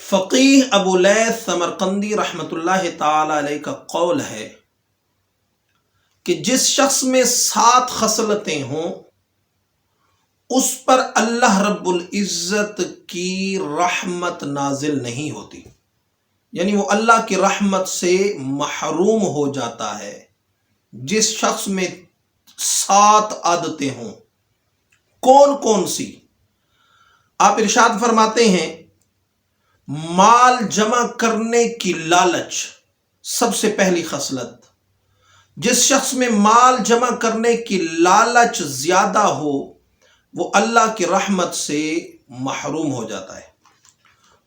فقیہ ابو لیث سمرقندی رحمۃ اللہ تعالی علیہ کا قول ہے کہ جس شخص میں 7 خصلتیں ہوں اس پر اللہ رب العزت کی رحمت نازل نہیں ہوتی، یعنی وہ اللہ کی رحمت سے محروم ہو جاتا ہے۔ جس شخص میں 7 عادتیں ہوں، کون کون سی؟ آپ ارشاد فرماتے ہیں مال جمع کرنے کی لالچ، سب سے پہلی خصلت۔ جس شخص میں مال جمع کرنے کی لالچ زیادہ ہو وہ اللہ کی رحمت سے محروم ہو جاتا ہے۔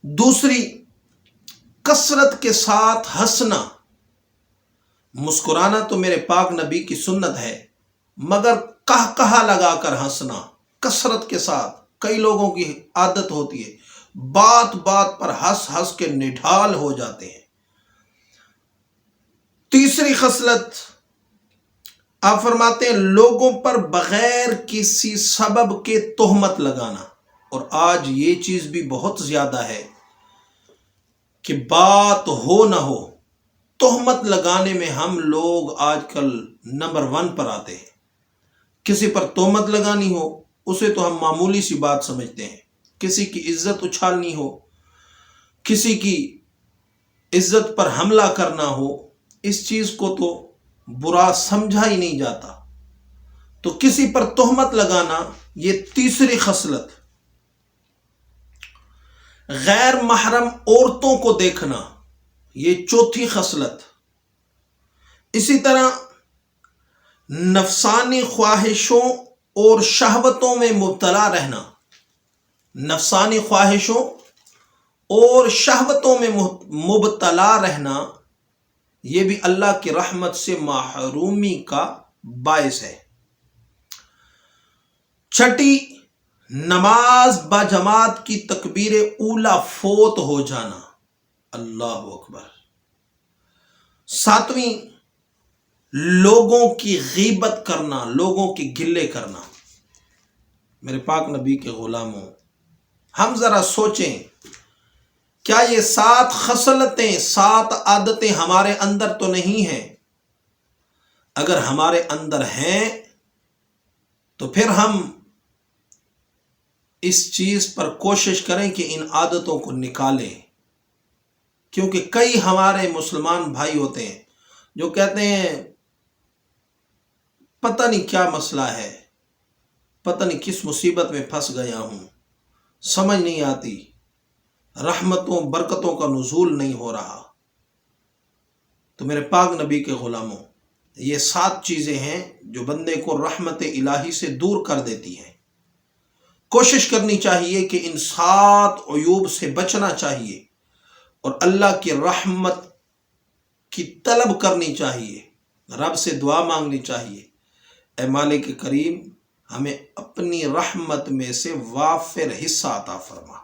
دوسری، کثرت کے ساتھ ہنسنا۔ مسکرانا تو میرے پاک نبی کی سنت ہے، مگر کہا لگا کر ہنسنا کثرت کے ساتھ۔ کئی لوگوں کی عادت ہوتی ہے بات بات پر ہنس کے نڈھال ہو جاتے ہیں۔ تیسری خصلت آپ فرماتے ہیں لوگوں پر بغیر کسی سبب کے تہمت لگانا، اور آج یہ چیز بھی بہت زیادہ ہے کہ بات ہو نہ ہو تہمت لگانے میں ہم لوگ آج کل نمبر 1 پر آتے ہیں۔ کسی پر تہمت لگانی ہو اسے تو ہم معمولی سی بات سمجھتے ہیں، کسی کی عزت اچھالنی ہو، کسی کی عزت پر حملہ کرنا ہو، اس چیز کو تو برا سمجھا ہی نہیں جاتا۔ تو کسی پر تہمت لگانا یہ تیسری خصلت۔ غیر محرم عورتوں کو دیکھنا یہ چوتھی خصلت۔ اسی طرح نفسانی خواہشوں اور شہوتوں میں مبتلا رہنا، نفسانی خواہشوں اور شہوتوں میں مبتلا رہنا یہ بھی اللہ کی رحمت سے محرومی کا باعث ہے۔ چھٹی، نماز باجماعت کی تکبیر اولیٰ فوت ہو جانا، اللہ اکبر۔ 7ویں، لوگوں کی غیبت کرنا، لوگوں کی گلے کرنا۔ میرے پاک نبی کے غلاموں، ہم ذرا سوچیں کیا یہ 7 خصلتیں 7 عادتیں ہمارے اندر تو نہیں ہیں؟ اگر ہمارے اندر ہیں تو پھر ہم اس چیز پر کوشش کریں کہ ان عادتوں کو نکالیں، کیونکہ کئی ہمارے مسلمان بھائی ہوتے ہیں جو کہتے ہیں پتہ نہیں کیا مسئلہ ہے، پتہ نہیں کس مصیبت میں پھنس گیا ہوں، سمجھ نہیں آتی، رحمتوں برکتوں کا نزول نہیں ہو رہا۔ تو میرے پاک نبی کے غلاموں، یہ 7 چیزیں ہیں جو بندے کو رحمت الہی سے دور کر دیتی ہیں۔ کوشش کرنی چاہیے کہ ان 7 عیوب سے بچنا چاہیے اور اللہ کی رحمت کی طلب کرنی چاہیے، رب سے دعا مانگنی چاہیے، اے مالک کریم ہمیں اپنی رحمت میں سے وافر حصہ عطا فرما۔